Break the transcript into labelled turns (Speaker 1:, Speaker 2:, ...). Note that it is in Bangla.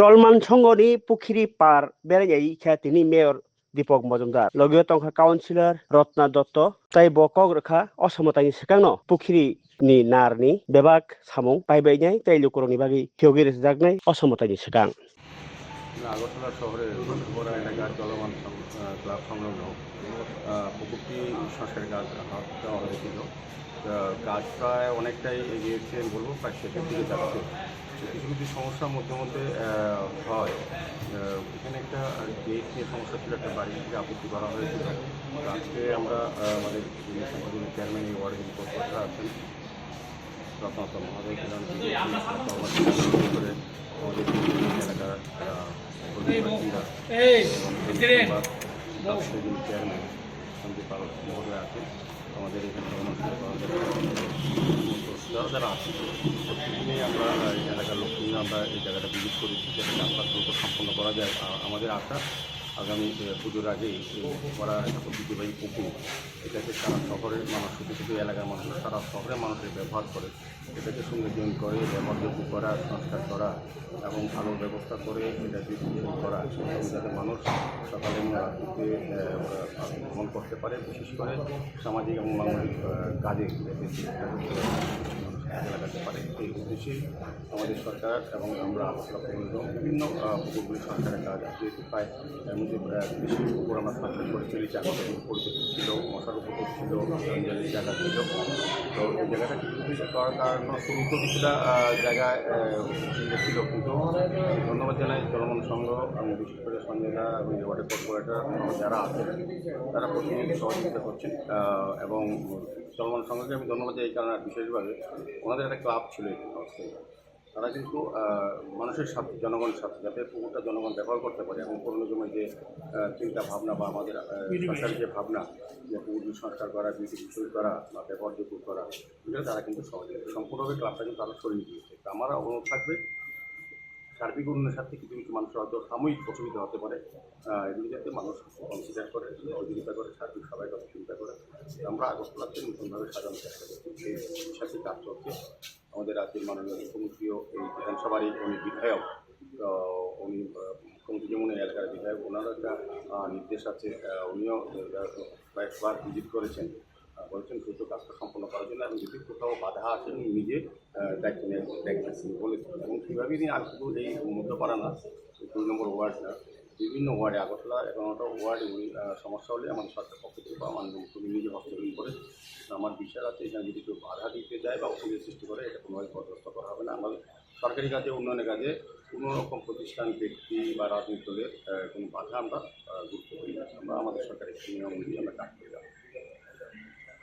Speaker 1: চলমান সংগনি পুখিরি পার বেড়াই খ্যাতিনি মেয়র দীপক মজুমদার লগীয় তংখা কাউন্সিলর রত্না দত্ত তাই বকক রেখা অসমতানি সেকাंनो পুখিরি ni narni bebak samung paibainyai tai lukuroni bagi hiogir jagnai অসমতানি সেকাं
Speaker 2: Agartala শহরের বড় এলাকার চলমান ক্লাব সংলগ্ন পুকুরটি সংস্কারের কাজ হাত দেওয়া হয়েছিল। কাজ প্রায় অনেকটাই এগিয়েছে বলবো, প্রায় শেষের দিকে যাচ্ছে। কিছু কিছু সমস্যার মধ্যে মধ্যে হয়। এখানে একটা গেট নিয়ে সমস্যা ছিল, একটা বাড়ি থেকে আপত্তি করা হয়েছিল। আজকে আমরা আমাদের চেয়ারম্যান এই ওয়ার্ডের কর্মকর্তারা আছেন, রত্নাত্ম মহোদয় করে আমাদের এলাকার চেয়ারম্যান সন্দীপ পাল মহোদয় আছেন। আমাদের এখানে যারা আছে প্রত্যেকদিনই আমরা এই এলাকার লোক নিয়ে আমরা এই জায়গাটা ভিজিট করেছি, যাতে কাজটা দ্রুত সম্পন্ন করা যায়। আমাদের আশা আগামী পুজোর আগেই করা একটা ঐতিহ্যবাহী পুকুর, এটাকে সারা শহরের মানুষ, শুধু শুধু এলাকার মানুষ সারা শহরের মানুষের ব্যবহার করে এটাকে সৌন্দর্যন করে ব্যবহারযোগ্য করা, সংস্কার করা এবং ভালো ব্যবস্থা করে এটা বিক্রি করা, যাতে মানুষ সকালে এবং রাত্রিতে ভ্রমণ করতে পারে। বিশেষ করে সামাজিক এবং মানবিক কাজে লাগাতে পারে। এই উদ্দেশ্যেই আমাদের সরকার এবং আমরা বিভিন্ন পুকুরগুলি সরকারের কাজ যেহেতু প্রায় বেশি পুকুর আমরা সংস্কার করে চলেছি। আমাদের পরিচিত ছিল, মশার পুকুর ছিল, জঞ্জালের জায়গা ছিল। তো এই জায়গাটা কিছু করার কারণ শুরুতে কিছুটা জায়গায় ছিল, কিন্তু ধন্যবাদ জানাই চলমান সংঘ এবং বিশেষ করে সঞ্জয়দা এবং ওয়ার্ডের কর্পোরেটর যারা আছেন তারা প্রতিনিয়ত সহযোগিতা করছেন। এবং চলমান সংঘকে আমি ধন্যবাদ এই কারণে বিশেষভাবে ওনাদের একটা ক্লাব ছিল এই অবস্থায়, তারা কিন্তু মানুষের সাথে, জনগণের সাথে, যাতে পুকুরটা জনগণ ব্যবহার করতে পারে এবং পুরনো জমির যে চিন্তা ভাবনা বা আমাদের সরকারের যে ভাবনা যে পুকুরগুলি সংস্কার করা, বিউটিফিকেশন করা বা ব্যবহারযোগ্য করা, এগুলো তারা কিন্তু সহযোগিতা সম্পূর্ণভাবে ক্লাবটা কিন্তু তারা সরিয়ে দিয়েছে। তো আমার অনুরোধ থাকবে সার্বিক উন্নয়নের সাথে কিছু কিছু মানুষের হয়তো সাময়িক অসুবিধা হতে পারে, এগুলি যাতে মানুষ কনসিডার করে, সহযোগিতা করে, সার্বিক সবাই কথা চিন্তা করে আমরা আগরতলাকে নতুনভাবে সাজানোর চেষ্টা করছি। সেই সাথে কাজ চলছে। আমাদের রাজ্যের মাননীয় মুখ্যমন্ত্রীও এই বিধানসভারই উনি বিধায়ক, উনি মুখ্যমন্ত্রী যেমন এই এলাকার বিধায়ক, ওনারও একটা নির্দেশ আছে। উনিও কয়েকবার ভিজিট করেছেন, বলেছেন দ্রুত কাজটা সম্পন্ন করার জন্য এবং যদি কোথাও বাধা আছে উনি নিজে দায়িত্ব নিয়ে বলেছেন। এবং কীভাবে তিনি আর শুধু এই মধ্যপাড়া না, 2 নম্বর ওয়ার্ড না, বিভিন্ন ওয়ার্ডে আগরতলা 11টা ওয়ার্ডে উনি সমস্যা হলে আমাদের সরকার পক্ষ থেকে বা মাননীয় মুখ্যমন্ত্রী নিজে হস্তক্ষেপ করে। আমার বিশ্বাস আছে এখানে যদি কেউ বাধা দিতে যায় বা অসুবিধার সৃষ্টি করে এটা কোনোভাবে বরদাস্ত করা হবে না। আমাদের সরকারি কাজে, উন্নয়নের কাজে কোনো রকম প্রতিষ্ঠান, ব্যক্তি বা রাজনীতি দলের কোনো বাধা আমরা গুরুত্ব করি না। আমরা আমাদের সরকারি নিয়ম অনুযায়ী আমরা কাজ করি।